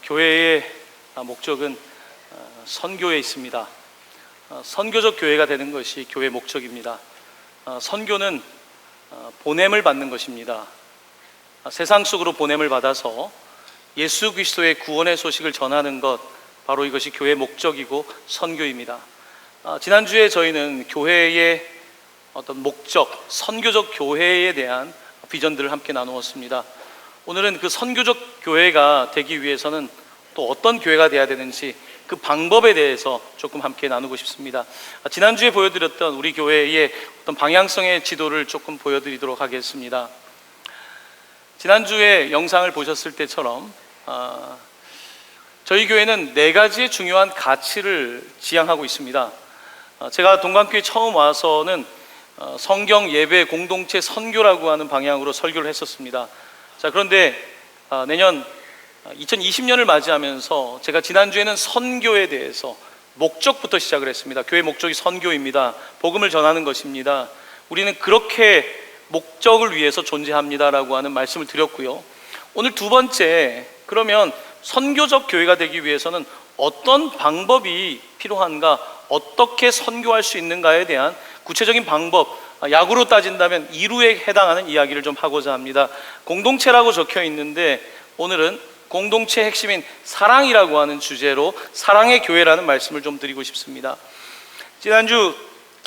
교회의 목적은 선교에 있습니다. 선교적 교회가 되는 것이 교회의 목적입니다. 선교는 보냄을 받는 것입니다. 세상 속으로 보냄을 받아서 예수 그리스도의 구원의 소식을 전하는 것, 바로 이것이 교회의 목적이고 선교입니다. 지난주에 저희는 교회의 어떤 목적, 선교적 교회에 대한 비전들을 함께 나누었습니다. 오늘은 그 선교적 교회가 되기 위해서는 또 어떤 교회가 되어야 되는지 그 방법에 대해서 조금 함께 나누고 싶습니다. 지난주에 보여드렸던 우리 교회의 어떤 방향성의 지도를 조금 보여드리도록 하겠습니다. 지난주에 영상을 보셨을 때처럼 저희 교회는 4가지의 중요한 가치를 지향하고 있습니다. 제가 동관교회 처음 와서는 성경, 예배, 공동체, 선교라고 하는 방향으로 설교를 했었습니다. 자, 그런데 내년 2020년을 맞이하면서 제가 지난주에는 선교에 대해서 목적부터 시작을 했습니다. 교회 목적이 선교입니다. 복음을 전하는 것입니다. 우리는 그렇게 목적을 위해서 존재합니다라고 하는 말씀을 드렸고요. 오늘 2번째, 그러면 선교적 교회가 되기 위해서는 어떤 방법이 필요한가, 어떻게 선교할 수 있는가에 대한 구체적인 방법, 야구로 따진다면 이루에 해당하는 이야기를 좀 하고자 합니다. 공동체라고 적혀 있는데 오늘은 공동체의 핵심인 사랑이라고 하는 주제로 사랑의 교회라는 말씀을 좀 드리고 싶습니다. 지난주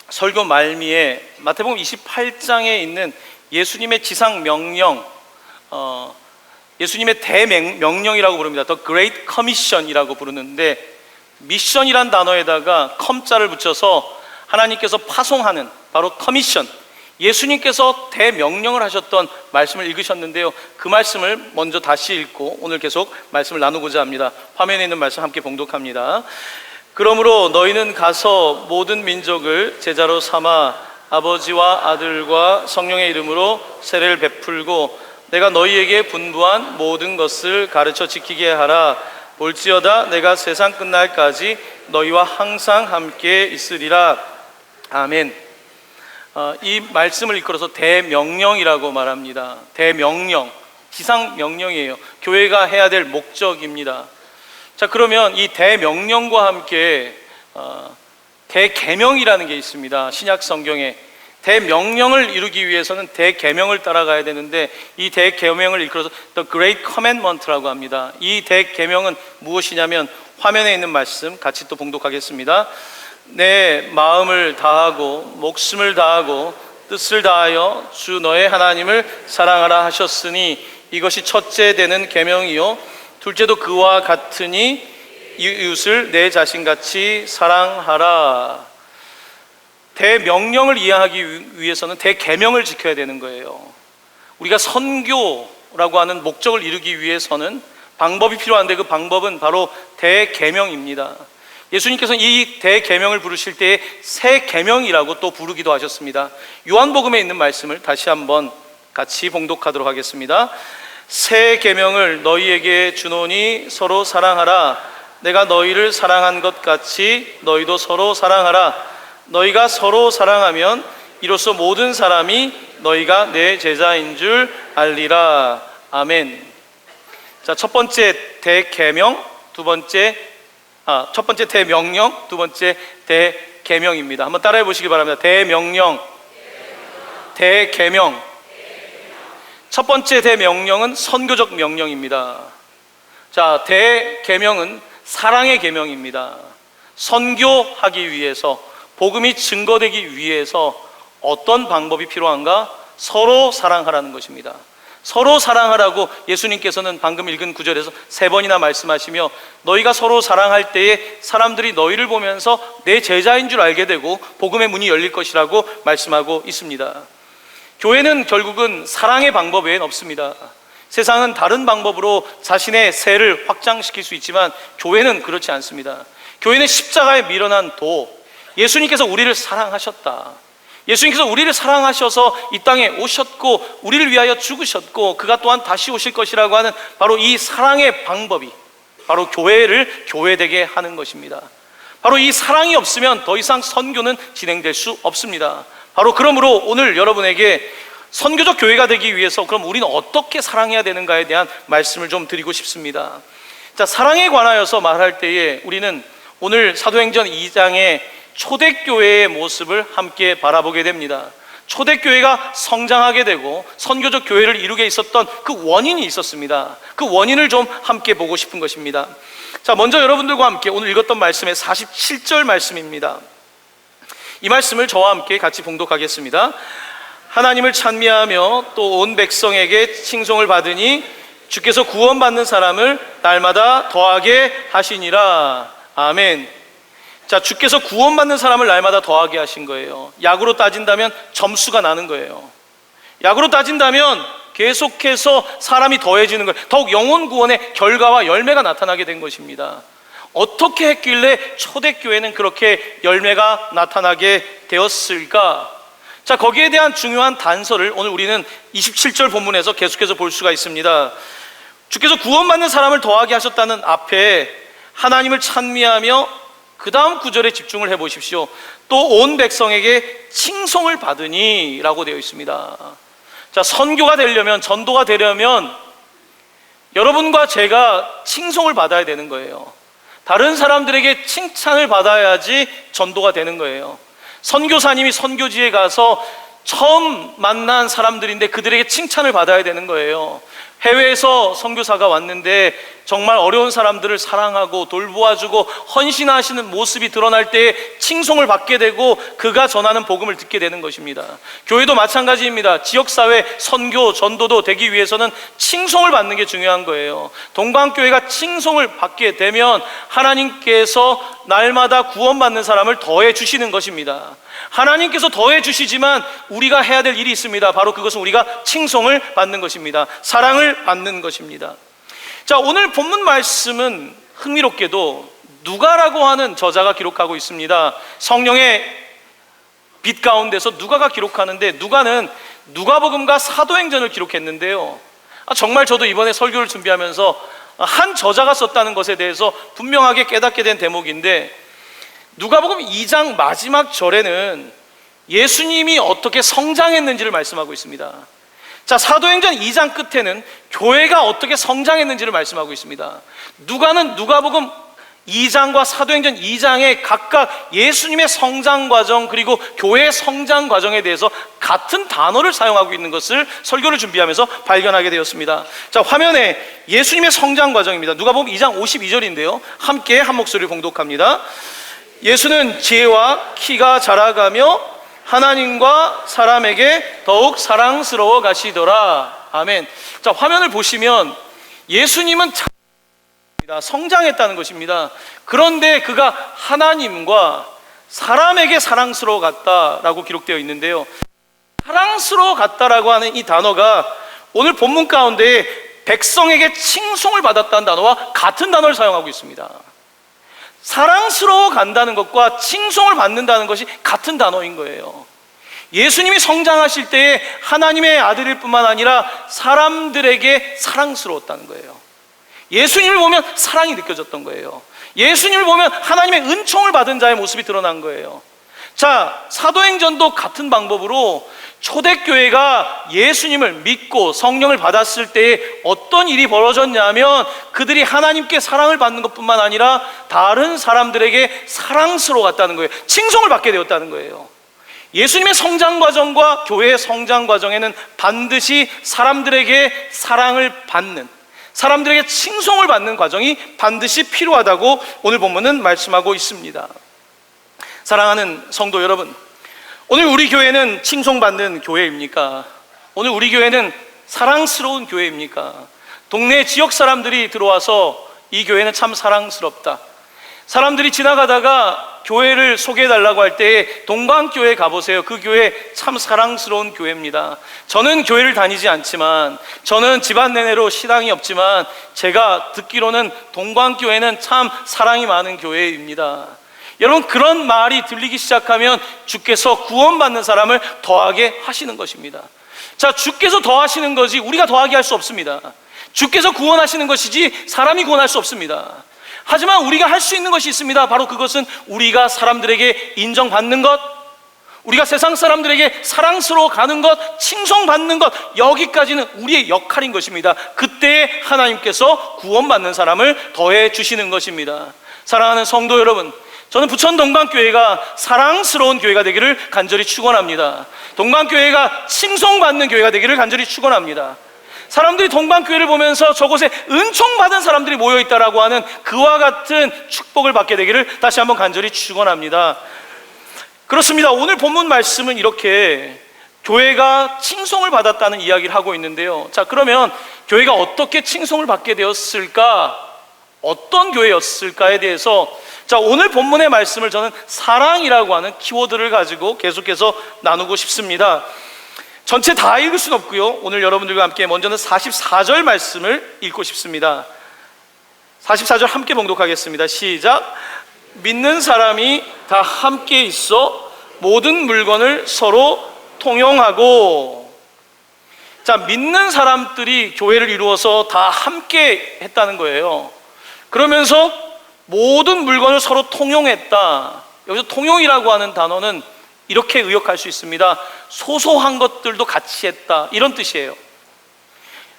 설교 말미에 마태복음 28장에 있는 예수님의 지상 명령, 예수님의 대명령이라고 부릅니다. The Great Commission이라고 부르는데, 미션이란 단어에다가 컴자를 붙여서 하나님께서 파송하는, 바로 커미션, 예수님께서 대명령을 하셨던 말씀을 읽으셨는데요. 그 말씀을 먼저 다시 읽고 오늘 계속 말씀을 나누고자 합니다. 화면에 있는 말씀 함께 봉독합니다. 그러므로 너희는 가서 모든 민족을 제자로 삼아 아버지와 아들과 성령의 이름으로 세례를 베풀고 내가 너희에게 분부한 모든 것을 가르쳐 지키게 하라. 볼지어다 내가 세상 끝날까지 너희와 항상 함께 있으리라. 아멘. 이 말씀을 이끌어서 대명령이라고 말합니다. 대명령, 지상명령이에요. 교회가 해야 될 목적입니다. 자, 그러면 이 대명령과 함께 대계명이라는 게 있습니다. 신약 성경에 대명령을 이루기 위해서는 대계명을 따라가야 되는데, 이 대계명을 이끌어서 The Great Commandment라고 합니다. 이 대계명은 무엇이냐면 화면에 있는 말씀 같이 또 봉독하겠습니다. 내 마음을 다하고 목숨을 다하고 뜻을 다하여 주 너의 하나님을 사랑하라 하셨으니 이것이 첫째 되는 계명이요 둘째도 그와 같으니 이웃을 내 자신같이 사랑하라. 대명령을 이해하기 위해서는 대계명을 지켜야 되는 거예요. 우리가 선교라고 하는 목적을 이루기 위해서는 방법이 필요한데 그 방법은 바로 대계명입니다. 예수님께서는 이 대계명을 부르실 때에 새 계명이라고 또 부르기도 하셨습니다. 요한복음에 있는 말씀을 다시 한번 같이 봉독하도록 하겠습니다. 새 계명을 너희에게 주노니 서로 사랑하라. 내가 너희를 사랑한 것 같이 너희도 서로 사랑하라. 너희가 서로 사랑하면 이로써 모든 사람이 너희가 내 제자인 줄 알리라. 아멘. 자, 첫 번째 대계명, 첫 번째 대명령, 두 번째 대계명입니다. 한번 따라해 보시기 바랍니다. 대명령, 대계명. 첫 번째 대명령은 선교적 명령입니다. 자, 대계명은 사랑의 계명입니다. 선교하기 위해서, 복음이 증거되기 위해서 어떤 방법이 필요한가? 서로 사랑하라는 것입니다. 서로 사랑하라고 예수님께서는 방금 읽은 구절에서 3번이나 말씀하시며, 너희가 서로 사랑할 때에 사람들이 너희를 보면서 내 제자인 줄 알게 되고 복음의 문이 열릴 것이라고 말씀하고 있습니다. 교회는 결국은 사랑의 방법 외엔 없습니다. 세상은 다른 방법으로 자신의 세를 확장시킬 수 있지만 교회는 그렇지 않습니다. 교회는 십자가에 밀어난 도, 예수님께서 우리를 사랑하셨다, 예수님께서 우리를 사랑하셔서 이 땅에 오셨고 우리를 위하여 죽으셨고 그가 또한 다시 오실 것이라고 하는 바로 이 사랑의 방법이 바로 교회를 교회되게 하는 것입니다. 바로 이 사랑이 없으면 더 이상 선교는 진행될 수 없습니다. 바로 그러므로 오늘 여러분에게 선교적 교회가 되기 위해서 그럼 우리는 어떻게 사랑해야 되는가에 대한 말씀을 좀 드리고 싶습니다. 자, 사랑에 관하여서 말할 때에 우리는 오늘 사도행전 2장의 초대교회의 모습을 함께 바라보게 됩니다. 초대교회가 성장하게 되고 선교적 교회를 이루게 있었던 그 원인이 있었습니다. 그 원인을 좀 함께 보고 싶은 것입니다. 자, 먼저 여러분들과 함께 오늘 읽었던 말씀의 47절 말씀입니다. 이 말씀을 저와 함께 같이 봉독하겠습니다. 하나님을 찬미하며 또 온 백성에게 칭송을 받으니 주께서 구원받는 사람을 날마다 더하게 하시니라. 아멘. 자, 주께서 구원받는 사람을 날마다 더하게 하신 거예요. 약으로 따진다면 점수가 나는 거예요. 약으로 따진다면 계속해서 사람이 더해지는 거예요. 더욱 영혼 구원의 결과와 열매가 나타나게 된 것입니다. 어떻게 했길래 초대교회는 그렇게 열매가 나타나게 되었을까? 자, 거기에 대한 중요한 단서를 오늘 우리는 27절 본문에서 계속해서 볼 수가 있습니다. 주께서 구원받는 사람을 더하게 하셨다는 앞에 하나님을 찬미하며 그 다음 구절에 집중을 해보십시오. 또 온 백성에게 칭송을 받으니 라고 되어 있습니다. 자, 선교가 되려면, 전도가 되려면 여러분과 제가 칭송을 받아야 되는 거예요. 다른 사람들에게 칭찬을 받아야지 전도가 되는 거예요. 선교사님이 선교지에 가서 처음 만난 사람들인데 그들에게 칭찬을 받아야 되는 거예요. 해외에서 선교사가 왔는데 정말 어려운 사람들을 사랑하고 돌보아주고 헌신하시는 모습이 드러날 때 칭송을 받게 되고 그가 전하는 복음을 듣게 되는 것입니다. 교회도 마찬가지입니다. 지역사회 선교 전도도 되기 위해서는 칭송을 받는 게 중요한 거예요. 동방교회가 칭송을 받게 되면 하나님께서 날마다 구원받는 사람을 더해 주시는 것입니다. 하나님께서 더해 주시지만 우리가 해야 될 일이 있습니다. 바로 그것은 우리가 칭송을 받는 것입니다. 사랑을 받는 것입니다. 자, 오늘 본문 말씀은 흥미롭게도 누가라고 하는 저자가 기록하고 있습니다. 성령의 빛 가운데서 누가가 기록하는데, 누가는 누가복음과 사도행전을 기록했는데요, 정말 저도 이번에 설교를 준비하면서 한 저자가 썼다는 것에 대해서 분명하게 깨닫게 된 대목인데, 누가복음 2장 마지막 절에는 예수님이 어떻게 성장했는지를 말씀하고 있습니다. 자, 사도행전 2장 끝에는 교회가 어떻게 성장했는지를 말씀하고 있습니다. 누가는 누가복음 2장과 사도행전 2장에 각각 예수님의 성장 과정 그리고 교회의 성장 과정에 대해서 같은 단어를 사용하고 있는 것을 설교를 준비하면서 발견하게 되었습니다. 자, 화면에 예수님의 성장 과정입니다. 누가복음 2장 52절인데요, 함께 한 목소리를 봉독합니다. 예수는 지혜와 키가 자라가며 하나님과 사람에게 더욱 사랑스러워 가시더라. 아멘. 자, 화면을 보시면 예수님은 성장했다는 것입니다. 그런데 그가 하나님과 사람에게 사랑스러워 갔다라고 기록되어 있는데요, 사랑스러워 갔다라고 하는 이 단어가 오늘 본문 가운데 백성에게 칭송을 받았다는 단어와 같은 단어를 사용하고 있습니다. 사랑스러워 간다는 것과 칭송을 받는다는 것이 같은 단어인 거예요. 예수님이 성장하실 때에 하나님의 아들일 뿐만 아니라 사람들에게 사랑스러웠다는 거예요. 예수님을 보면 사랑이 느껴졌던 거예요. 예수님을 보면 하나님의 은총을 받은 자의 모습이 드러난 거예요. 자, 사도행전도 같은 방법으로 초대교회가 예수님을 믿고 성령을 받았을 때에 어떤 일이 벌어졌냐면 그들이 하나님께 사랑을 받는 것뿐만 아니라 다른 사람들에게 사랑스러웠다는 거예요. 칭송을 받게 되었다는 거예요. 예수님의 성장 과정과 교회의 성장 과정에는 반드시 사람들에게 사랑을 받는, 사람들에게 칭송을 받는 과정이 반드시 필요하다고 오늘 본문은 말씀하고 있습니다. 사랑하는 성도 여러분, 오늘 우리 교회는 칭송받는 교회입니까? 오늘 우리 교회는 사랑스러운 교회입니까? 동네 지역 사람들이 들어와서 이 교회는 참 사랑스럽다, 사람들이 지나가다가 교회를 소개해달라고 할 때 동방교회 가보세요, 그 교회 참 사랑스러운 교회입니다. 저는 교회를 다니지 않지만, 저는 집안 내내로 신앙이 없지만 제가 듣기로는 동방교회는 참 사랑이 많은 교회입니다. 여러분, 그런 말이 들리기 시작하면 주께서 구원받는 사람을 더하게 하시는 것입니다. 자, 주께서 더하시는 거지 우리가 더하게 할 수 없습니다. 주께서 구원하시는 것이지 사람이 구원할 수 없습니다. 하지만 우리가 할 수 있는 것이 있습니다. 바로 그것은 우리가 사람들에게 인정받는 것, 우리가 세상 사람들에게 사랑스러워 가는 것, 칭송받는 것, 여기까지는 우리의 역할인 것입니다. 그때 하나님께서 구원받는 사람을 더해 주시는 것입니다. 사랑하는 성도 여러분, 저는 부천 동방교회가 사랑스러운 교회가 되기를 간절히 축원합니다. 동방교회가 칭송받는 교회가 되기를 간절히 축원합니다. 사람들이 동방교회를 보면서 저곳에 은총받은 사람들이 모여있다라고 하는 그와 같은 축복을 받게 되기를 다시 한번 간절히 축원합니다. 그렇습니다. 오늘 본문 말씀은 이렇게 교회가 칭송을 받았다는 이야기를 하고 있는데요. 자, 그러면 교회가 어떻게 칭송을 받게 되었을까? 어떤 교회였을까에 대해서 자, 오늘 본문의 말씀을 저는 사랑이라고 하는 키워드를 가지고 계속해서 나누고 싶습니다. 전체 다 읽을 수는 없고요. 오늘 여러분들과 함께 먼저는 44절 말씀을 읽고 싶습니다. 44절 함께 봉독하겠습니다. 시작. 믿는 사람이 다 함께 있어 모든 물건을 서로 통용하고. 자, 믿는 사람들이 교회를 이루어서 다 함께 했다는 거예요. 그러면서 모든 물건을 서로 통용했다. 여기서 통용이라고 하는 단어는 이렇게 의역할 수 있습니다. 소소한 것들도 같이 했다, 이런 뜻이에요.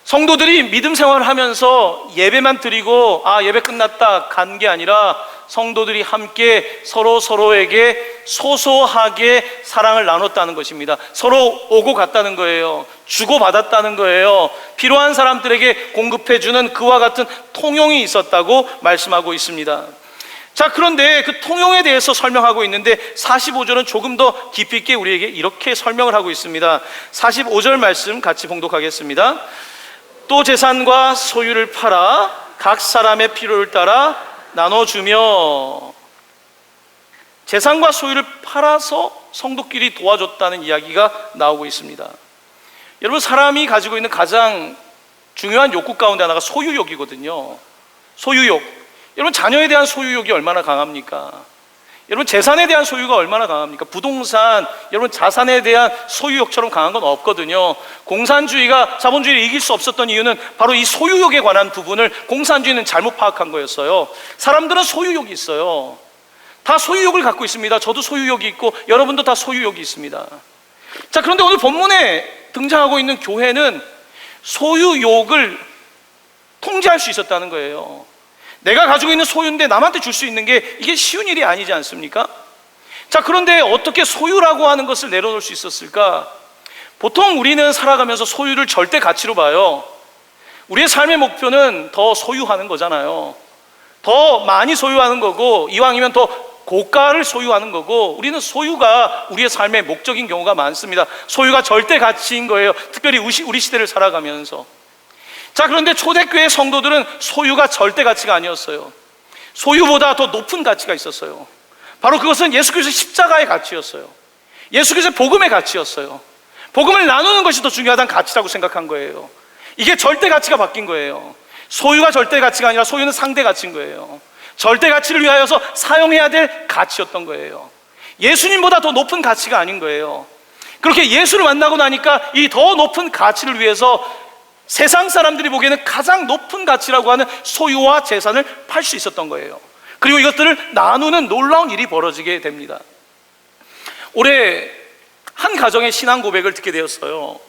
성도들이 믿음 생활을 하면서 예배만 드리고 예배 끝났다 간 게 아니라 성도들이 함께 서로에게 소소하게 사랑을 나눴다는 것입니다. 서로 오고 갔다는 거예요. 주고받았다는 거예요. 필요한 사람들에게 공급해주는 그와 같은 통용이 있었다고 말씀하고 있습니다. 자, 그런데 그 통용에 대해서 설명하고 있는데 45절은 조금 더 깊이 있게 우리에게 이렇게 설명을 하고 있습니다. 45절 말씀 같이 봉독하겠습니다. 또 재산과 소유를 팔아 각 사람의 필요를 따라 나눠주며. 재산과 소유를 팔아서 성도끼리 도와줬다는 이야기가 나오고 있습니다. 여러분, 사람이 가지고 있는 가장 중요한 욕구 가운데 하나가 소유욕이거든요. 소유욕. 여러분, 자녀에 대한 소유욕이 얼마나 강합니까? 여러분, 재산에 대한 소유가 얼마나 강합니까? 부동산, 여러분 자산에 대한 소유욕처럼 강한 건 없거든요. 공산주의가 자본주의를 이길 수 없었던 이유는 바로 이 소유욕에 관한 부분을 공산주의는 잘못 파악한 거였어요. 사람들은 소유욕이 있어요. 다 소유욕을 갖고 있습니다. 저도 소유욕이 있고 여러분도 다 소유욕이 있습니다. 자, 그런데 오늘 본문에 등장하고 있는 교회는 소유욕을 통제할 수 있었다는 거예요. 내가 가지고 있는 소유인데 남한테 줄 수 있는 게 이게 쉬운 일이 아니지 않습니까? 자, 그런데 어떻게 소유라고 하는 것을 내려놓을 수 있었을까? 보통 우리는 살아가면서 소유를 절대 가치로 봐요. 우리의 삶의 목표는 더 소유하는 거잖아요. 더 많이 소유하는 거고, 이왕이면 더 고가를 소유하는 거고, 우리는 소유가 우리의 삶의 목적인 경우가 많습니다. 소유가 절대 가치인 거예요. 특별히 우리 시대를 살아가면서. 자, 그런데 초대교회 성도들은 소유가 절대 가치가 아니었어요. 소유보다 더 높은 가치가 있었어요. 바로 그것은 예수께서의 십자가의 가치였어요. 예수께서의 복음의 가치였어요. 복음을 나누는 것이 더 중요하다는 가치라고 생각한 거예요. 이게 절대 가치가 바뀐 거예요. 소유가 절대 가치가 아니라 소유는 상대 가치인 거예요. 절대 가치를 위하여서 사용해야 될 가치였던 거예요. 예수님보다 더 높은 가치가 아닌 거예요. 그렇게 예수를 만나고 나니까 이 더 높은 가치를 위해서 세상 사람들이 보기에는 가장 높은 가치라고 하는 소유와 재산을 팔 수 있었던 거예요. 그리고 이것들을 나누는 놀라운 일이 벌어지게 됩니다. 올해 한 가정의 신앙 고백을 듣게 되었어요.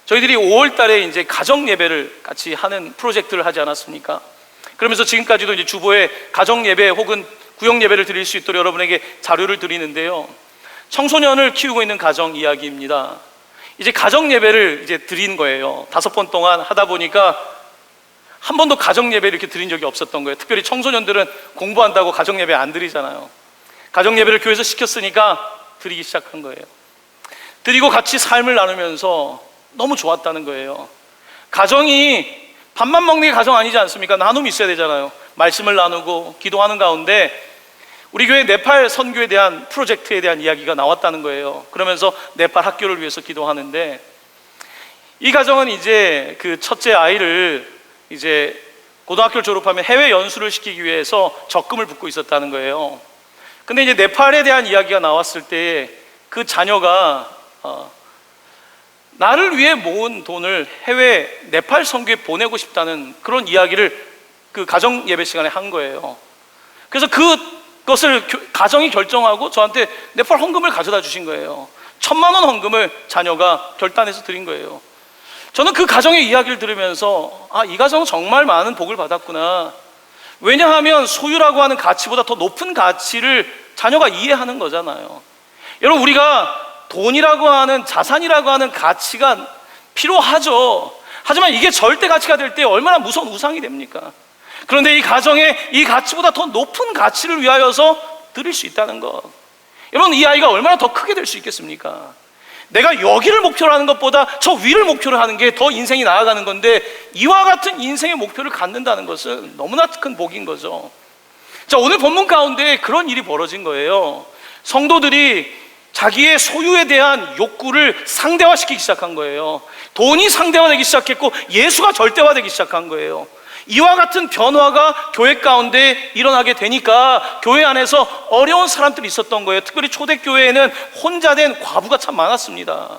저희들이 5월 달에 이제 가정 예배를 같이 하는 프로젝트를 하지 않았습니까? 그러면서 지금까지도 이제 주보에 가정 예배 혹은 구역 예배를 드릴 수 있도록 여러분에게 자료를 드리는데요. 청소년을 키우고 있는 가정 이야기입니다. 이제 가정 예배를 이제 드린 거예요. 5번 동안 하다 보니까 한 번도 가정 예배를 이렇게 드린 적이 없었던 거예요. 특별히 청소년들은 공부한다고 가정 예배 안 드리잖아요. 가정 예배를 교회에서 시켰으니까 드리기 시작한 거예요. 드리고 같이 삶을 나누면서 너무 좋았다는 거예요. 가정이 밥만 먹는 게 가정 아니지 않습니까? 나눔이 있어야 되잖아요. 말씀을 나누고 기도하는 가운데 우리 교회 네팔 선교에 대한 프로젝트에 대한 이야기가 나왔다는 거예요. 그러면서 네팔 학교를 위해서 기도하는데, 이 가정은 이제 그 첫째 아이를 이제 고등학교를 졸업하면 해외 연수를 시키기 위해서 적금을 붓고 있었다는 거예요. 근데 이제 네팔에 대한 이야기가 나왔을 때 그 자녀가 나를 위해 모은 돈을 해외 네팔 선교에 보내고 싶다는 그런 이야기를 그 가정 예배 시간에 한 거예요. 그래서 그 그것을 가정이 결정하고 저한테 네팔 헌금을 가져다 주신 거예요. 1,000만 원 헌금을 자녀가 결단해서 드린 거예요. 저는 그 가정의 이야기를 들으면서 이 가정은 정말 많은 복을 받았구나. 왜냐하면 소유라고 하는 가치보다 더 높은 가치를 자녀가 이해하는 거잖아요. 여러분, 우리가 돈이라고 하는, 자산이라고 하는 가치가 필요하죠. 하지만 이게 절대 가치가 될 때 얼마나 무서운 우상이 됩니까? 그런데 이 가정에 이 가치보다 더 높은 가치를 위하여서 드릴 수 있다는 것, 여러분, 이 아이가 얼마나 더 크게 될 수 있겠습니까? 내가 여기를 목표로 하는 것보다 저 위를 목표로 하는 게 더 인생이 나아가는 건데, 이와 같은 인생의 목표를 갖는다는 것은 너무나 큰 복인 거죠. 자, 오늘 본문 가운데 그런 일이 벌어진 거예요. 성도들이 자기의 소유에 대한 욕구를 상대화시키기 시작한 거예요. 돈이 상대화되기 시작했고 예수가 절대화되기 시작한 거예요. 이와 같은 변화가 교회 가운데 일어나게 되니까 교회 안에서 어려운 사람들이 있었던 거예요. 특별히 초대교회에는 혼자 된 과부가 참 많았습니다.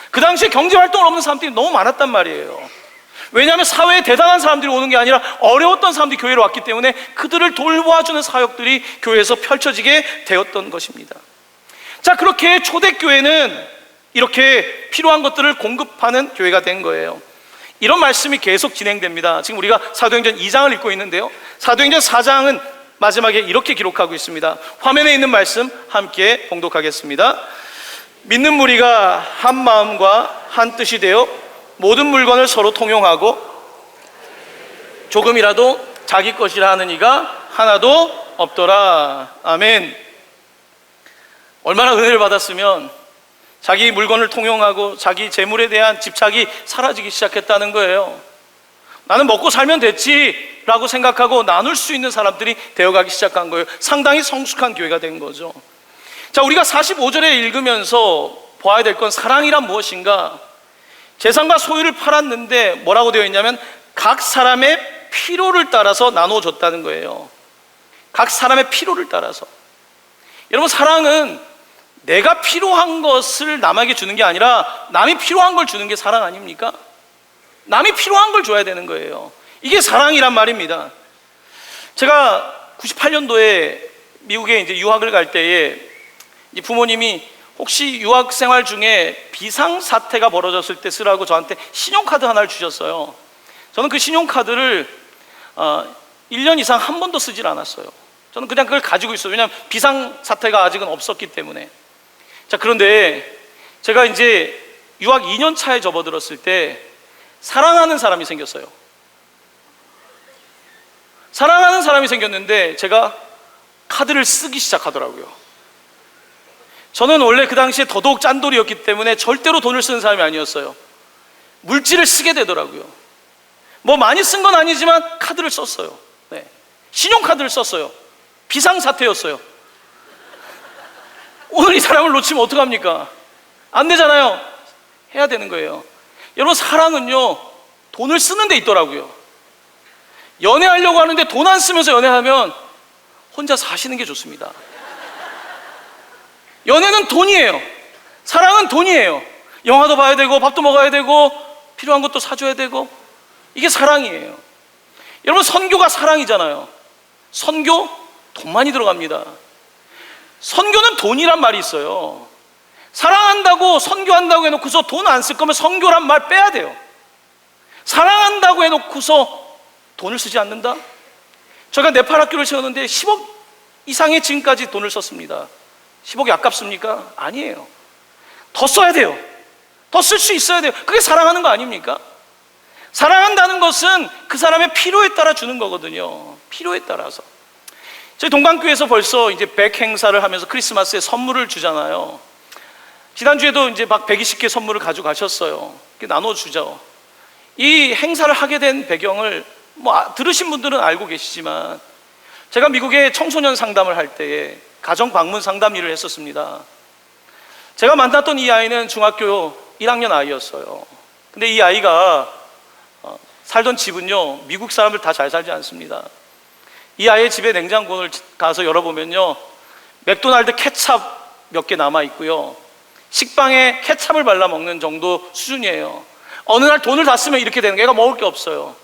그 당시에 경제활동을 없는 사람들이 너무 많았단 말이에요. 왜냐하면 사회에 대단한 사람들이 오는 게 아니라 어려웠던 사람들이 교회로 왔기 때문에 그들을 돌보아주는 사역들이 교회에서 펼쳐지게 되었던 것입니다. 자, 그렇게 초대교회는 이렇게 필요한 것들을 공급하는 교회가 된 거예요. 이런 말씀이 계속 진행됩니다. 지금 우리가 사도행전 2장을 읽고 있는데요, 사도행전 4장은 마지막에 이렇게 기록하고 있습니다. 화면에 있는 말씀 함께 봉독하겠습니다. 믿는 무리가 한 마음과 한 뜻이 되어 모든 물건을 서로 통용하고 조금이라도 자기 것이라 하는 이가 하나도 없더라. 아멘. 얼마나 은혜를 받았으면 자기 물건을 통용하고 자기 재물에 대한 집착이 사라지기 시작했다는 거예요. 나는 먹고 살면 됐지 라고 생각하고 나눌 수 있는 사람들이 되어가기 시작한 거예요. 상당히 성숙한 교회가 된 거죠. 자, 우리가 45절에 읽으면서 보아야 될 건 사랑이란 무엇인가? 재산과 소유를 팔았는데 뭐라고 되어 있냐면 각 사람의 필요를 따라서 나눠줬다는 거예요. 각 사람의 필요를 따라서. 여러분, 사랑은 내가 필요한 것을 남에게 주는 게 아니라 남이 필요한 걸 주는 게 사랑 아닙니까? 남이 필요한 걸 줘야 되는 거예요. 이게 사랑이란 말입니다. 제가 98년도에 미국에 이제 유학을 갈 때에 부모님이 혹시 유학 생활 중에 비상사태가 벌어졌을 때 쓰라고 저한테 신용카드 하나를 주셨어요. 저는 그 신용카드를 1년 이상 한 번도 쓰질 않았어요. 저는 그냥 그걸 가지고 있어요. 왜냐하면 비상사태가 아직은 없었기 때문에. 자, 그런데 제가 이제 유학 2년 차에 접어들었을 때 사랑하는 사람이 생겼어요. 사랑하는 사람이 생겼는데 제가 카드를 쓰기 시작하더라고요. 저는 원래 그 당시에 더더욱 짠돌이였기 때문에 절대로 돈을 쓰는 사람이 아니었어요. 물질을 쓰게 되더라고요. 뭐 많이 쓴 건 아니지만 카드를 썼어요. 네. 신용카드를 썼어요. 비상사태였어요. 오늘 이 사람을 놓치면 어떡합니까? 안 되잖아요. 해야 되는 거예요. 여러분, 사랑은요 돈을 쓰는 데 있더라고요. 연애하려고 하는데 돈 안 쓰면서 연애하면 혼자 사시는 게 좋습니다. 연애는 돈이에요. 사랑은 돈이에요. 영화도 봐야 되고 밥도 먹어야 되고 필요한 것도 사줘야 되고, 이게 사랑이에요. 여러분, 선교가 사랑이잖아요. 선교 돈 많이 들어갑니다. 선교는 돈이란 말이 있어요. 사랑한다고 선교한다고 해놓고서 돈 안 쓸 거면 선교란 말 빼야 돼요. 사랑한다고 해놓고서 돈을 쓰지 않는다? 저희가 네팔 학교를 세웠는데 10억 이상의 지금까지 돈을 썼습니다. 10억이 아깝습니까? 아니에요. 더 써야 돼요. 더 쓸 수 있어야 돼요. 그게 사랑하는 거 아닙니까? 사랑한다는 것은 그 사람의 필요에 따라 주는 거거든요. 필요에 따라서. 저희 동방교회에서 벌써 이제 100 행사를 하면서 크리스마스에 선물을 주잖아요. 지난주에도 이제 막 120개 선물을 가져가셨어요. 나눠주죠. 이 행사를 하게 된 배경을 들으신 분들은 알고 계시지만, 제가 미국에 청소년 상담을 할 때에 가정 방문 상담 일을 했었습니다. 제가 만났던 이 아이는 중학교 1학년 아이였어요. 근데 이 아이가 살던 집은요, 미국 사람들 다 잘 살지 않습니다. 이 아이의 집에 냉장고를 가서 열어보면요, 맥도날드 케찹 몇 개 남아 있고요, 식빵에 케찹을 발라 먹는 정도 수준이에요. 어느 날 돈을 다 쓰면 이렇게 되는 거예요. 얘가 먹을 게 없어요.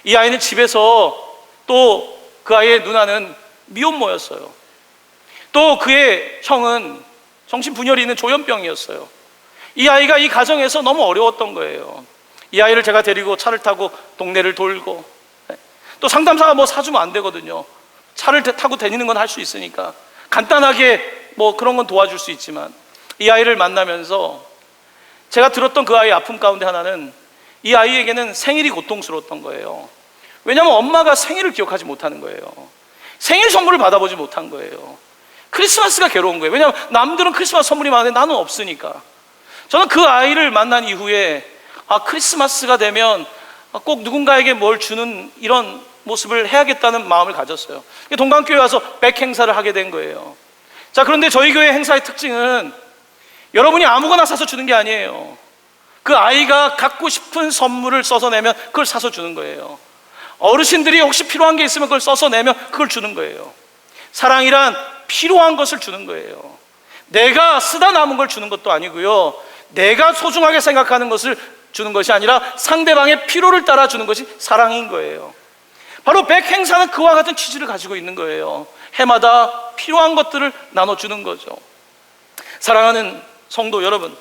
이 아이는 집에서, 또 그 아이의 누나는 미혼모였어요. 또 그의 형은 정신분열이 있는 조현병이었어요. 이 아이가 이 가정에서 너무 어려웠던 거예요. 이 아이를 제가 데리고 차를 타고 동네를 돌고, 또 상담사가 뭐 사주면 안 되거든요. 차를 타고 다니는 건 할 수 있으니까 간단하게 뭐 그런 건 도와줄 수 있지만, 이 아이를 만나면서 제가 들었던 그 아이의 아픔 가운데 하나는, 이 아이에게는 생일이 고통스러웠던 거예요. 왜냐하면 엄마가 생일을 기억하지 못하는 거예요. 생일 선물을 받아보지 못한 거예요. 크리스마스가 괴로운 거예요. 왜냐하면 남들은 크리스마스 선물이 많은데 나는 없으니까. 저는 그 아이를 만난 이후에 크리스마스가 되면 꼭 누군가에게 뭘 주는 이런 모습을 해야겠다는 마음을 가졌어요. 동강교회 와서 백 행사를 하게 된 거예요. 자, 그런데 저희 교회 행사의 특징은 여러분이 아무거나 사서 주는 게 아니에요. 그 아이가 갖고 싶은 선물을 써서 내면 그걸 사서 주는 거예요. 어르신들이 혹시 필요한 게 있으면 그걸 써서 내면 그걸 주는 거예요. 사랑이란 필요한 것을 주는 거예요. 내가 쓰다 남은 걸 주는 것도 아니고요, 내가 소중하게 생각하는 것을 주는 것이 아니라 상대방의 필요를 따라 주는 것이 사랑인 거예요. 바로 백행사는 그와 같은 취지를 가지고 있는 거예요. 해마다 필요한 것들을 나눠주는 거죠. 사랑하는 성도 여러분,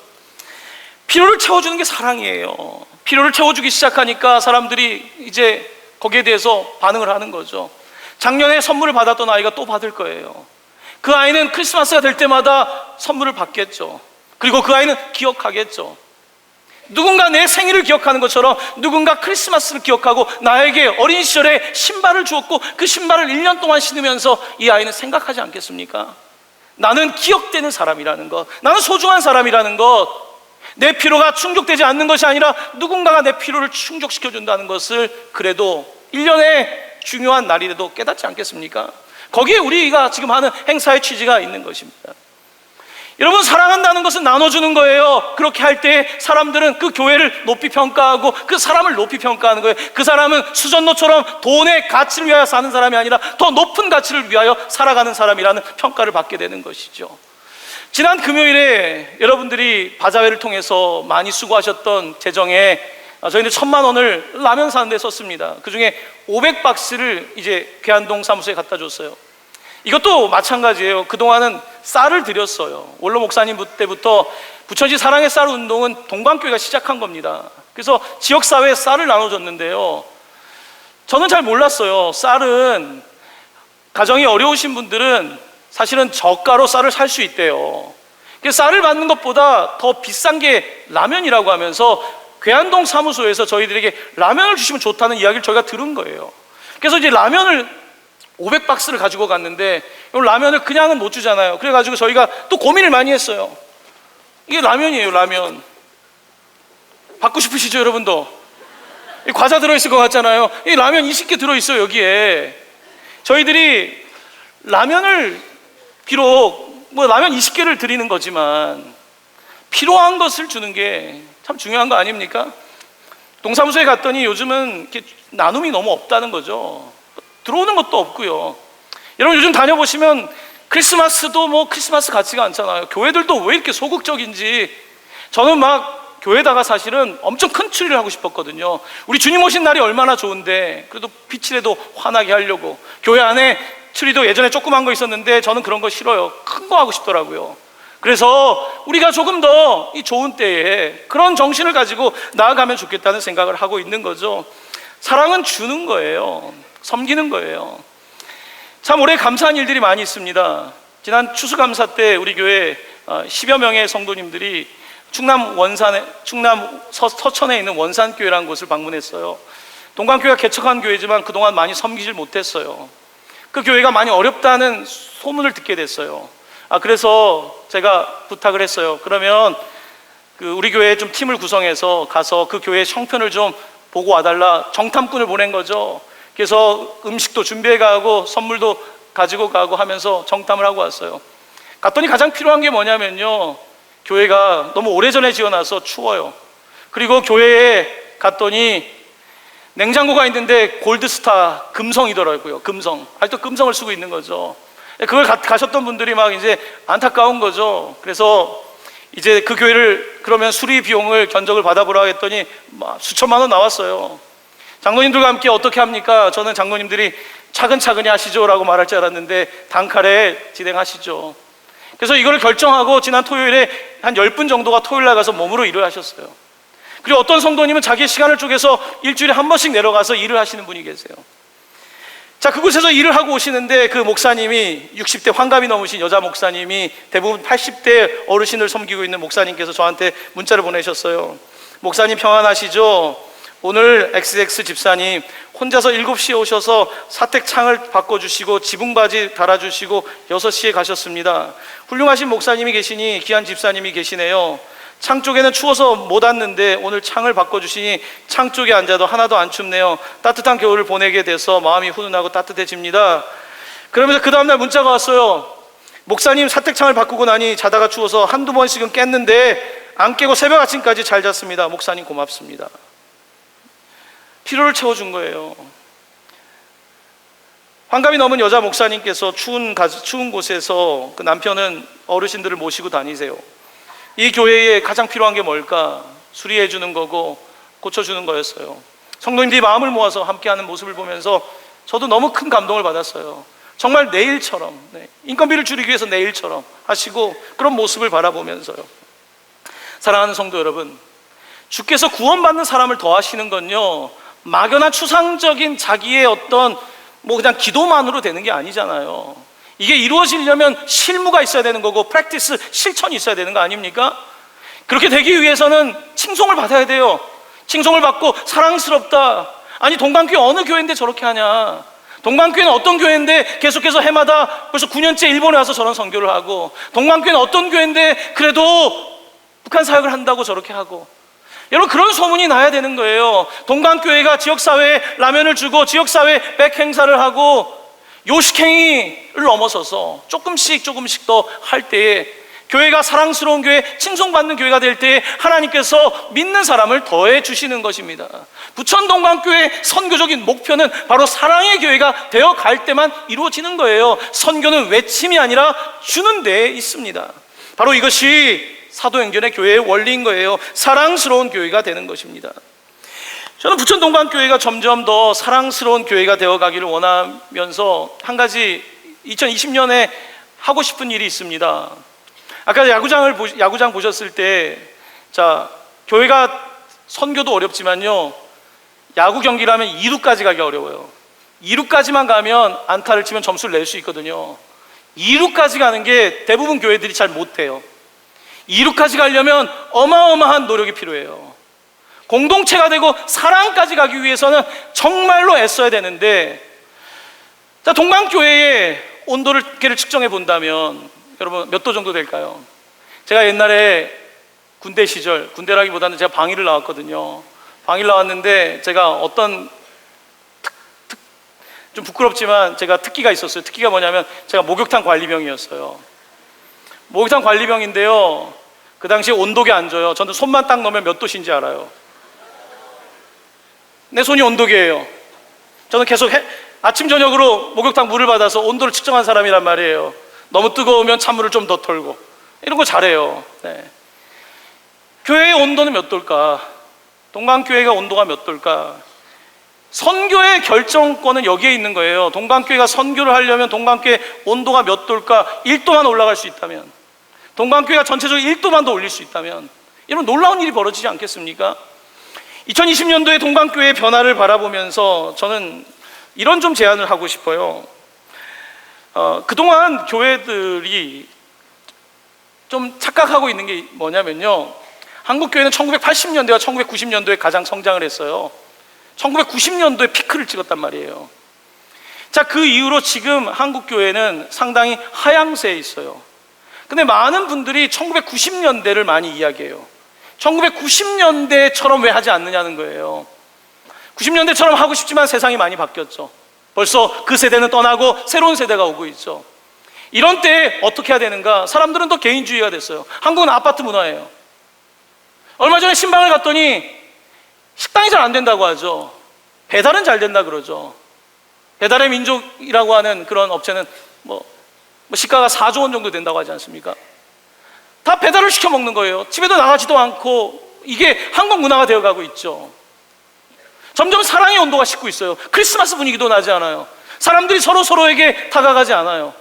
필요를 채워주는 게 사랑이에요. 필요를 채워주기 시작하니까 사람들이 이제 거기에 대해서 반응을 하는 거죠. 작년에 선물을 받았던 아이가 또 받을 거예요. 그 아이는 크리스마스가 될 때마다 선물을 받겠죠. 그리고 그 아이는 기억하겠죠. 누군가 내 생일을 기억하는 것처럼 누군가 크리스마스를 기억하고 나에게 어린 시절에 신발을 주었고 그 신발을 1년 동안 신으면서 이 아이는 생각하지 않겠습니까? 나는 기억되는 사람이라는 것, 나는 소중한 사람이라는 것, 내 필요가 충족되지 않는 것이 아니라 누군가가 내 필요를 충족시켜준다는 것을 그래도 1년의 중요한 날이라도 깨닫지 않겠습니까? 거기에 우리가 지금 하는 행사의 취지가 있는 것입니다. 여러분, 사랑한다는 것은 나눠주는 거예요. 그렇게 할 때 사람들은 그 교회를 높이 평가하고 그 사람을 높이 평가하는 거예요. 그 사람은 수전노처럼 돈의 가치를 위하여 사는 사람이 아니라 더 높은 가치를 위하여 살아가는 사람이라는 평가를 받게 되는 것이죠. 지난 금요일에 여러분들이 바자회를 통해서 많이 수고하셨던 재정에 저희는 1,000만 원을 라면 사는 데 썼습니다. 그 중에 500박스를 이제 괴한동 사무소에 갖다 줬어요. 이것도 마찬가지예요. 그동안은 쌀을 드렸어요. 원로 목사님 때부터 부천시 사랑의 쌀 운동은 동방교회가 시작한 겁니다. 그래서 지역사회에 쌀을 나눠줬는데요, 저는 잘 몰랐어요. 쌀은 가정이 어려우신 분들은 사실은 저가로 쌀을 살 수 있대요. 쌀을 받는 것보다 더 비싼 게 라면이라고 하면서 괴한동 사무소에서 저희들에게 라면을 주시면 좋다는 이야기를 저희가 들은 거예요. 그래서 이제 라면을 500박스를 가지고 갔는데, 라면을 그냥은 못 주잖아요. 그래가지고 저희가 또 고민을 많이 했어요. 이게 라면이에요, 라면. 받고 싶으시죠, 여러분도? 과자 들어있을 것 같잖아요. 이 라면 20개 들어있어요, 여기에. 저희들이 라면을, 비록 뭐 라면 20개를 드리는 거지만 필요한 것을 주는 게 참 중요한 거 아닙니까? 동사무소에 갔더니 요즘은 이렇게 나눔이 너무 없다는 거죠. 들어오는 것도 없고요. 여러분, 요즘 다녀보시면 크리스마스도 뭐 크리스마스 같지가 않잖아요. 교회들도 왜 이렇게 소극적인지. 저는 막 교회다가 사실은 엄청 큰 트리를 하고 싶었거든요. 우리 주님 오신 날이 얼마나 좋은데, 그래도 빛이라도 환하게 하려고. 교회 안에 트리도 예전에 조그만 거 있었는데 저는 그런 거 싫어요. 큰 거 하고 싶더라고요. 그래서 우리가 조금 더 이 좋은 때에 그런 정신을 가지고 나아가면 좋겠다는 생각을 하고 있는 거죠. 사랑은 주는 거예요. 섬기는 거예요. 참 올해 감사한 일들이 많이 있습니다. 지난 추수감사 때 우리 교회 10여 명의 성도님들이 충남 서천에 있는 원산교회라는 곳을 방문했어요. 동강교회가 개척한 교회지만 그동안 많이 섬기질 못했어요. 그 교회가 많이 어렵다는 소문을 듣게 됐어요. 그래서 제가 부탁을 했어요. 그러면 우리 교회에 좀 팀을 구성해서 가서 그 교회 형편을 좀 보고 와달라. 정탐꾼을 보낸 거죠. 그래서 음식도 준비해 가고 선물도 가지고 가고 하면서 정탐을 하고 왔어요. 갔더니 가장 필요한 게 뭐냐면요, 교회가 너무 오래전에 지어놔서 추워요. 그리고 교회에 갔더니 냉장고가 있는데 골드스타 금성이더라고요. 금성. 아직도 금성을 쓰고 있는 거죠. 그걸 가셨던 분들이 막 이제 안타까운 거죠. 그래서 이제 그 교회를 그러면 수리 비용을 견적을 받아보라고 했더니 수천만 원 나왔어요. 장로님들과 함께 어떻게 합니까? 저는 장로님들이 차근차근히 하시죠 라고 말할 줄 알았는데 단칼에 진행하시죠. 그래서 이걸 결정하고 지난 토요일에 한 10분 정도가 토요일 날 가서 몸으로 일을 하셨어요. 그리고 어떤 성도님은 자기의 시간을 쪼개서 일주일에 한 번씩 내려가서 일을 하시는 분이 계세요. 자, 그곳에서 일을 하고 오시는데 그 목사님이 60대 환갑이 넘으신 여자 목사님이 대부분 80대 어르신을 섬기고 있는 목사님께서 저한테 문자를 보내셨어요. 목사님 평안하시죠? 오늘 XX 집사님 혼자서 7시에 오셔서 사택창을 바꿔주시고 지붕바지 달아주시고 6시에 가셨습니다. 훌륭하신 목사님이 계시니 귀한 집사님이 계시네요. 창 쪽에는 추워서 못 앉는데 오늘 창을 바꿔주시니 창 쪽에 앉아도 하나도 안 춥네요. 따뜻한 겨울을 보내게 돼서 마음이 훈훈하고 따뜻해집니다. 그러면서 그 다음날 문자가 왔어요. 목사님 사택창을 바꾸고 나니 자다가 추워서 한두 번씩은 깼는데 안 깨고 새벽 아침까지 잘 잤습니다. 목사님 고맙습니다. 피로를 채워준 거예요. 환갑이 넘은 여자 목사님께서 추운 곳에서 그 남편은 어르신들을 모시고 다니세요. 이 교회에 가장 필요한 게 뭘까? 수리해 주는 거고 고쳐주는 거였어요. 성도님들이 마음을 모아서 함께하는 모습을 보면서 저도 너무 큰 감동을 받았어요. 정말 내일처럼, 인건비를 줄이기 위해서 내일처럼 하시고 그런 모습을 바라보면서요. 사랑하는 성도 여러분, 주께서 구원받는 사람을 더하시는 건요, 막연한 추상적인 자기의 어떤 그냥 기도만으로 되는 게 아니잖아요. 이게 이루어지려면 실무가 있어야 되는 거고 프랙티스, 실천이 있어야 되는 거 아닙니까? 그렇게 되기 위해서는 칭송을 받아야 돼요. 칭송을 받고 사랑스럽다. 아니 동방교회 어느 교회인데 저렇게 하냐. 동방교회는 어떤 교회인데 계속해서 해마다 벌써 9년째 일본에 와서 저런 선교를 하고, 동방교회는 어떤 교회인데 그래도 북한 사역을 한다고 저렇게 하고. 여러분, 그런 소문이 나야 되는 거예요. 동방교회가 지역사회에 라면을 주고 지역사회에 백행사를 하고 요식행위를 넘어서서 조금씩 더 할 때에 교회가 사랑스러운 교회, 칭송받는 교회가 될 때에 하나님께서 믿는 사람을 더해 주시는 것입니다. 부천 동방교회의 선교적인 목표는 바로 사랑의 교회가 되어 갈 때만 이루어지는 거예요. 선교는 외침이 아니라 주는 데에 있습니다. 바로 이것이 사도행전의 교회의 원리인 거예요. 사랑스러운 교회가 되는 것입니다. 저는 부천 동방교회가 점점 더 사랑스러운 교회가 되어가기를 원하면서 한 가지 2020년에 하고 싶은 일이 있습니다. 아까 야구장 보셨을 때, 자, 교회가 선교도 어렵지만요, 야구 경기를 하면 2루까지 가기 어려워요. 2루까지만 가면 안타를 치면 점수를 낼 수 있거든요. 2루까지 가는 게 대부분 교회들이 잘 못해요. 2루까지 가려면 어마어마한 노력이 필요해요. 공동체가 되고 사랑까지 가기 위해서는 정말로 애써야 되는데, 자, 동방교회의 온도를 측정해 본다면 여러분 몇 도 정도 될까요? 제가 옛날에 군대 시절, 군대라기보다는 제가 방위를 나왔거든요. 방위를 나왔는데 제가 어떤 좀 부끄럽지만 제가 특기가 있었어요. 특기가 뭐냐면 제가 목욕탕 관리병이었어요. 목욕탕 관리병인데요, 그 당시에 온도계 안 줘요. 저는 손만 딱 넣으면 몇 도신지 알아요. 내 손이 온도계예요. 저는 계속 아침 저녁으로 목욕탕 물을 받아서 온도를 측정한 사람이란 말이에요. 너무 뜨거우면 찬물을 좀 더 털고 이런 거 잘해요. 교회의 온도는 몇 도일까? 동방교회가 온도가 몇 도일까? 선교의 결정권은 여기에 있는 거예요. 동방교회가 선교를 하려면 동방교회 온도가 몇 도일까? 1도만 올라갈 수 있다면, 동방교회가 전체적으로 1도만 더 올릴 수 있다면, 이런 놀라운 일이 벌어지지 않겠습니까? 2020년도에 동방교회의 변화를 바라보면서 저는 이런 좀 제안을 하고 싶어요. 그동안 교회들이 좀 착각하고 있는 게 뭐냐면요, 한국교회는 1980년대와 1990년도에 가장 성장을 했어요. 1990년도에 피크를 찍었단 말이에요. 자, 그 이후로 지금 한국교회는 상당히 하향세에 있어요. 근데 많은 분들이 1990년대를 많이 이야기해요. 1990년대처럼 왜 하지 않느냐는 거예요. 90년대처럼 하고 싶지만 세상이 많이 바뀌었죠. 벌써 그 세대는 떠나고 새로운 세대가 오고 있죠. 이런 때에 어떻게 해야 되는가? 사람들은 또 개인주의가 됐어요. 한국은 아파트 문화예요. 얼마 전에 신방을 갔더니 식당이 잘 안 된다고 하죠. 배달은 잘 된다 그러죠. 배달의 민족이라고 하는 그런 업체는 시가가 4조 원 정도 된다고 하지 않습니까? 다 배달을 시켜 먹는 거예요. 집에도 나가지도 않고. 이게 한국 문화가 되어가고 있죠. 점점 사랑의 온도가 식고 있어요. 크리스마스 분위기도 나지 않아요. 사람들이 서로에게 다가가지 않아요.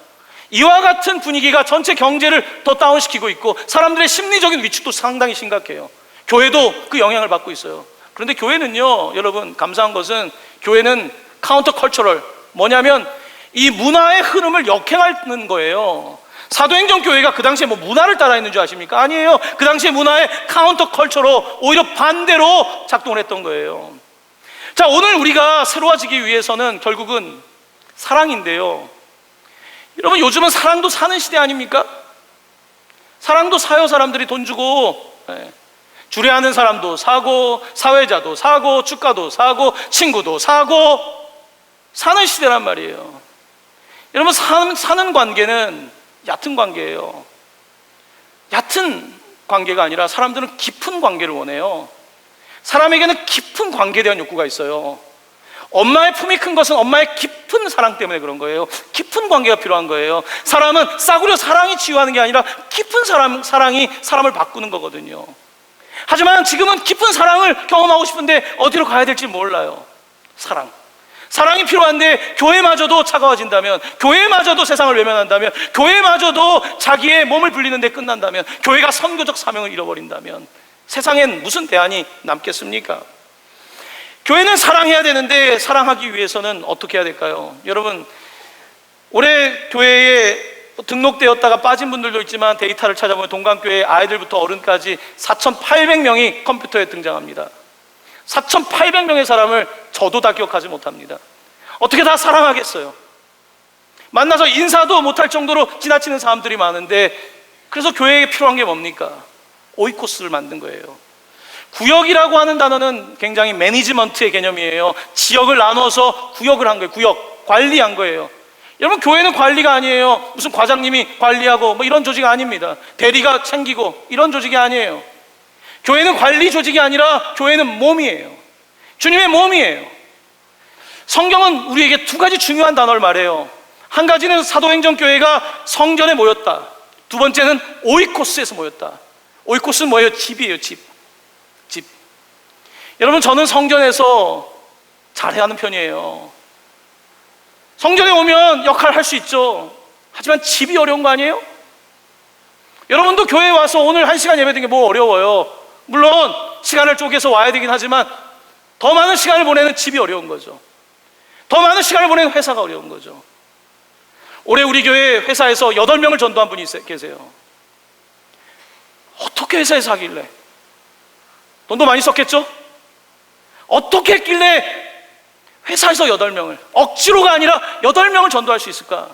이와 같은 분위기가 전체 경제를 더 다운시키고 있고 사람들의 심리적인 위축도 상당히 심각해요. 교회도 그 영향을 받고 있어요. 그런데 교회는요, 여러분, 감사한 것은 교회는 카운터 컬처럴, 뭐냐면 이 문화의 흐름을 역행하는 거예요. 사도행전 교회가 그 당시에 뭐 문화를 따라했는 줄 아십니까? 아니에요. 그 당시에 문화의 카운터 컬처로 오히려 반대로 작동을 했던 거예요. 자, 오늘 우리가 새로워지기 위해서는 결국은 사랑인데요, 여러분, 요즘은 사랑도 사는 시대 아닙니까? 사랑도 사요. 사람들이 돈 주고, 주례하는 사람도 사고, 사회자도 사고, 축가도 사고, 친구도 사고, 사는 시대란 말이에요. 여러분, 사는 관계는 얕은 관계예요. 얕은 관계가 아니라 사람들은 깊은 관계를 원해요. 사람에게는 깊은 관계에 대한 욕구가 있어요. 엄마의 품이 큰 것은 엄마의 깊은 사랑 때문에 그런 거예요. 깊은 관계가 필요한 거예요. 사람은 싸구려 사랑이 치유하는 게 아니라 깊은 사랑이 사람을 바꾸는 거거든요. 하지만 지금은 깊은 사랑을 경험하고 싶은데 어디로 가야 될지 몰라요. 사랑이 필요한데 교회마저도 차가워진다면, 교회마저도 세상을 외면한다면, 교회마저도 자기의 몸을 불리는 데 끝난다면, 교회가 선교적 사명을 잃어버린다면 세상엔 무슨 대안이 남겠습니까? 교회는 사랑해야 되는데 사랑하기 위해서는 어떻게 해야 될까요? 여러분, 올해 교회에 등록되었다가 빠진 분들도 있지만 데이터를 찾아보면 동강교회 아이들부터 어른까지 4,800명이 컴퓨터에 등장합니다. 4,800명의 사람을 저도 다 기억하지 못합니다. 어떻게 다 사랑하겠어요? 만나서 인사도 못할 정도로 지나치는 사람들이 많은데, 그래서 교회에 필요한 게 뭡니까? 오이코스를 만든 거예요. 구역이라고 하는 단어는 굉장히 매니지먼트의 개념이에요. 지역을 나눠서 구역을 한 거예요. 구역, 관리한 거예요. 여러분, 교회는 관리가 아니에요. 무슨 과장님이 관리하고 뭐 이런 조직 아닙니다. 대리가 챙기고 이런 조직이 아니에요. 교회는 관리 조직이 아니라 교회는 몸이에요. 주님의 몸이에요. 성경은 우리에게 두 가지 중요한 단어를 말해요. 한 가지는 사도행전 교회가 성전에 모였다. 두 번째는 오이코스에서 모였다. 오이코스는 뭐예요? 집이에요. 집. 여러분, 저는 성전에서 잘해야 하는 편이에요. 성전에 오면 역할을 할 수 있죠. 하지만 집이 어려운 거 아니에요? 여러분도 교회에 와서 오늘 1시간 예배 드린 게 뭐 어려워요? 물론 시간을 쪼개서 와야 되긴 하지만 더 많은 시간을 보내는 집이 어려운 거죠. 더 많은 시간을 보내는 회사가 어려운 거죠. 올해 우리 교회 회사에서 8명을 전도한 분이 계세요. 어떻게 회사에서 하길래? 돈도 많이 썼겠죠? 어떻게 했길래 회사에서 8명을, 억지로가 아니라 8명을 전도할 수 있을까?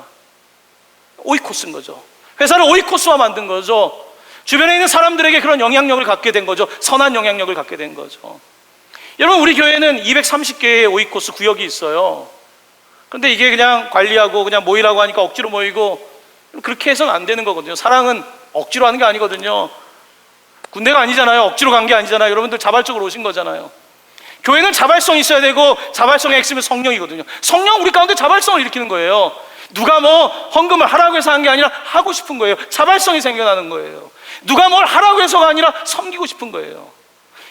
오이코스인 거죠. 회사를 오이코스화 만든 거죠. 주변에 있는 사람들에게 그런 영향력을 갖게 된 거죠. 선한 영향력을 갖게 된 거죠. 여러분, 우리 교회는 230개의 오이코스 구역이 있어요. 그런데 이게 그냥 관리하고 그냥 모이라고 하니까 억지로 모이고, 그렇게 해서는 안 되는 거거든요. 사랑은 억지로 하는 게 아니거든요. 군대가 아니잖아요. 억지로 간 게 아니잖아요. 여러분들 자발적으로 오신 거잖아요. 교회는 자발성이 있어야 되고, 자발성의 핵심은 성령이거든요. 성령 우리 가운데 자발성을 일으키는 거예요. 누가 뭐 헌금을 하라고 해서 한 게 아니라 하고 싶은 거예요. 자발성이 생겨나는 거예요. 누가 뭘 하라고 해서가 아니라 섬기고 싶은 거예요.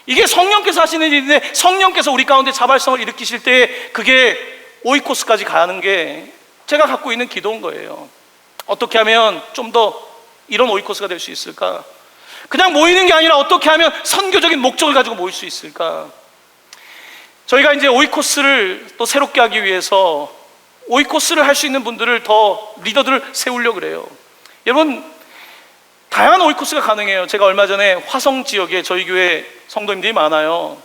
이게 성령께서 하시는 일인데, 성령께서 우리 가운데 자발성을 일으키실 때 그게 오이코스까지 가는 게 제가 갖고 있는 기도인 거예요. 어떻게 하면 좀 더 이런 오이코스가 될 수 있을까? 그냥 모이는 게 아니라 어떻게 하면 선교적인 목적을 가지고 모일 수 있을까? 저희가 이제 오이코스를 또 새롭게 하기 위해서 오이코스를 할 수 있는 분들을 더 리더들을 세우려고 그래요. 여러분, 다양한 오이코스가 가능해요. 제가 얼마 전에 화성 지역에 저희 교회 성도님들이 많아요.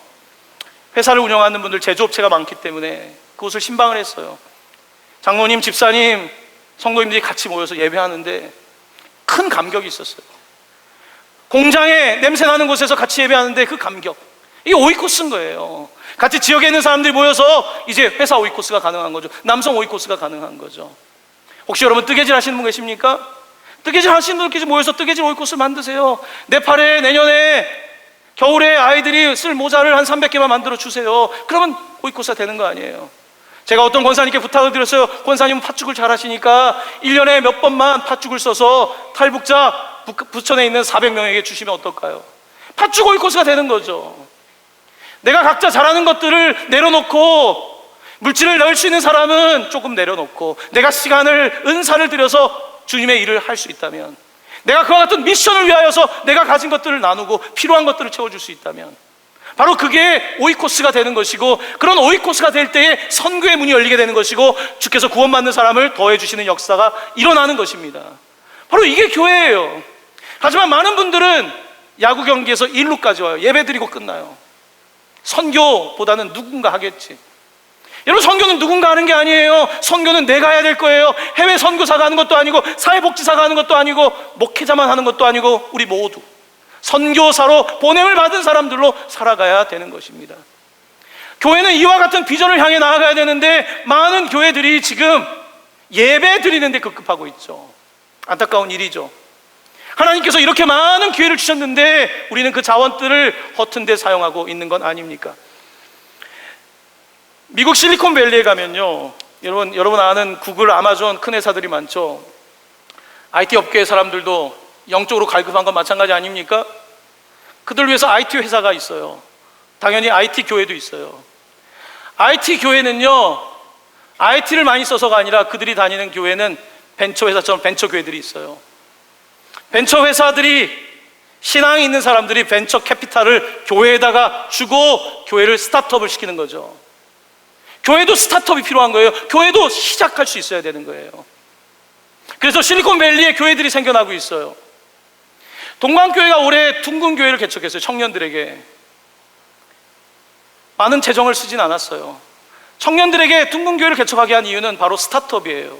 회사를 운영하는 분들, 제조업체가 많기 때문에 그곳을 신방을 했어요. 장로님, 집사님, 성도님들이 같이 모여서 예배하는데 큰 감격이 있었어요. 공장에 냄새 나는 곳에서 같이 예배하는데 그 감격, 이게 오이코스인 거예요. 같이 지역에 있는 사람들이 모여서 이제 회사 오이코스가 가능한 거죠. 남성 오이코스가 가능한 거죠. 혹시 여러분 뜨개질 하시는 분 계십니까? 뜨개질 하시는 분들끼리 모여서 뜨개질 오이코스를 만드세요. 네팔에 내년에 겨울에 아이들이 쓸 모자를 한 300개만 만들어 주세요. 그러면 오이코스가 되는 거 아니에요. 제가 어떤 권사님께 부탁을 드렸어요. 권사님은 팥죽을 잘 하시니까 1년에 몇 번만 팥죽을 써서 탈북자 부천에 있는 400명에게 주시면 어떨까요? 팥죽 오이코스가 되는 거죠. 내가 각자 잘하는 것들을 내려놓고, 물질을 넣을 수 있는 사람은 조금 내려놓고, 내가 시간을, 은사를 들여서 주님의 일을 할 수 있다면, 내가 그와 같은 미션을 위하여서 내가 가진 것들을 나누고 필요한 것들을 채워줄 수 있다면, 바로 그게 오이코스가 되는 것이고, 그런 오이코스가 될 때에 선교의 문이 열리게 되는 것이고, 주께서 구원받는 사람을 더해주시는 역사가 일어나는 것입니다. 바로 이게 교회예요. 하지만 많은 분들은 야구 경기에서 1루까지 와요. 예배 드리고 끝나요. 선교보다는 누군가 하겠지. 여러분, 선교는 누군가 하는 게 아니에요. 선교는 내가 해야 될 거예요. 해외 선교사가 하는 것도 아니고, 사회복지사가 하는 것도 아니고, 목회자만 하는 것도 아니고, 우리 모두 선교사로 보냄을 받은 사람들로 살아가야 되는 것입니다. 교회는 이와 같은 비전을 향해 나아가야 되는데, 많은 교회들이 지금 예배 드리는데 급급하고 있죠. 안타까운 일이죠. 하나님께서 이렇게 많은 기회를 주셨는데 우리는 그 자원들을 허튼 데 사용하고 있는 건 아닙니까? 미국 실리콘밸리에 가면요, 여러분 아는 구글, 아마존 큰 회사들이 많죠. IT 업계의 사람들도 영적으로 갈급한 건 마찬가지 아닙니까? 그들 위해서 IT 회사가 있어요. 당연히 IT 교회도 있어요. IT 교회는요, IT를 많이 써서가 아니라 그들이 다니는 교회는 벤처 회사처럼 벤처 교회들이 있어요. 벤처 회사들이, 신앙이 있는 사람들이 벤처 캐피탈을 교회에다가 주고 교회를 스타트업을 시키는 거죠. 교회도 스타트업이 필요한 거예요. 교회도 시작할 수 있어야 되는 거예요. 그래서 실리콘밸리에 교회들이 생겨나고 있어요. 동방교회가 올해 둥근교회를 개척했어요. 청년들에게 많은 재정을 쓰진 않았어요. 청년들에게 둥근교회를 개척하게 한 이유는 바로 스타트업이에요.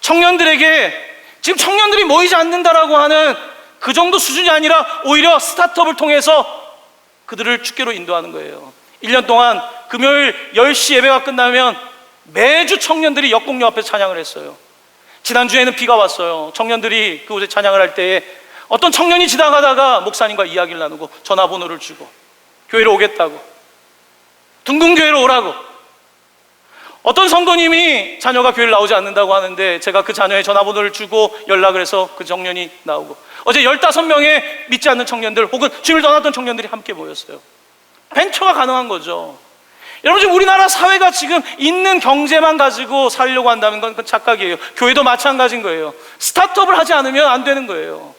청년들에게, 지금 청년들이 모이지 않는다라고 하는 그 정도 수준이 아니라 오히려 스타트업을 통해서 그들을 주께로 인도하는 거예요. 1년 동안 금요일 10시 예배가 끝나면 매주 청년들이 역공역 앞에서 찬양을 했어요. 지난주에는 비가 왔어요. 청년들이 그곳에 찬양을 할 때에 어떤 청년이 지나가다가 목사님과 이야기를 나누고 전화번호를 주고 교회로 오겠다고, 둥근교회로 오라고. 어떤 성도님이 자녀가 교회를 나오지 않는다고 하는데 제가 그 자녀의 전화번호를 주고 연락을 해서 그 청년이 나오고, 어제 15명의 믿지 않는 청년들 혹은 주님을 떠났던 청년들이 함께 모였어요. 벤처가 가능한 거죠. 여러분, 지금 우리나라 사회가 지금 있는 경제만 가지고 살려고 한다는 건 그건 착각이에요. 교회도 마찬가지인 거예요. 스타트업을 하지 않으면 안 되는 거예요.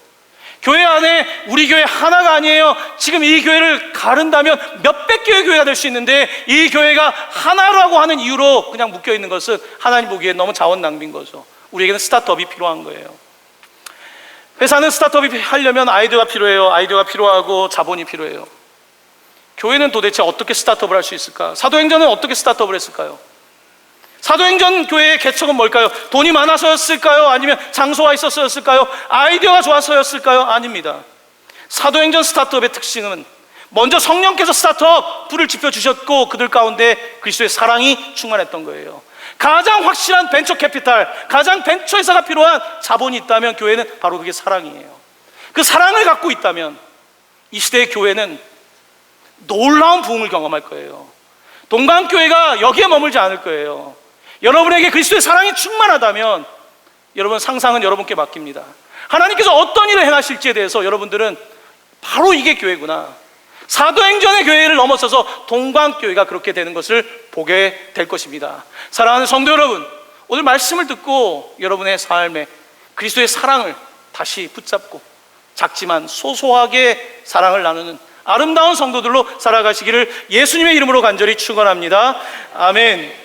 교회 안에 우리 교회 하나가 아니에요. 지금 이 교회를 가른다면 몇백 개의 교회가 될 수 있는데, 이 교회가 하나라고 하는 이유로 그냥 묶여 있는 것은 하나님 보기에 너무 자원 낭비인 거죠. 우리에게는 스타트업이 필요한 거예요. 회사는 스타트업이 하려면 아이디어가 필요해요. 아이디어가 필요하고 자본이 필요해요. 교회는 도대체 어떻게 스타트업을 할 수 있을까? 사도행전은 어떻게 스타트업을 했을까요? 사도행전 교회의 개척은 뭘까요? 돈이 많아서였을까요? 아니면 장소가 있었을까요? 아이디어가 좋아서였을까요? 아닙니다. 사도행전 스타트업의 특징은 먼저 성령께서 스타트업 불을 지펴주셨고, 그들 가운데 그리스도의 사랑이 충만했던 거예요. 가장 확실한 벤처 캐피탈, 가장 벤처 회사가 필요한 자본이 있다면 교회는 바로 그게 사랑이에요. 그 사랑을 갖고 있다면 이 시대의 교회는 놀라운 부흥을 경험할 거예요. 동방교회가 여기에 머물지 않을 거예요. 여러분에게 그리스도의 사랑이 충만하다면 여러분, 상상은 여러분께 맡깁니다. 하나님께서 어떤 일을 행하실지에 대해서 여러분들은 바로 이게 교회구나, 사도행전의 교회를 넘어서서 동방교회가 그렇게 되는 것을 보게 될 것입니다. 사랑하는 성도 여러분, 오늘 말씀을 듣고 여러분의 삶에 그리스도의 사랑을 다시 붙잡고 작지만 소소하게 사랑을 나누는 아름다운 성도들로 살아가시기를 예수님의 이름으로 간절히 축원합니다. 아멘.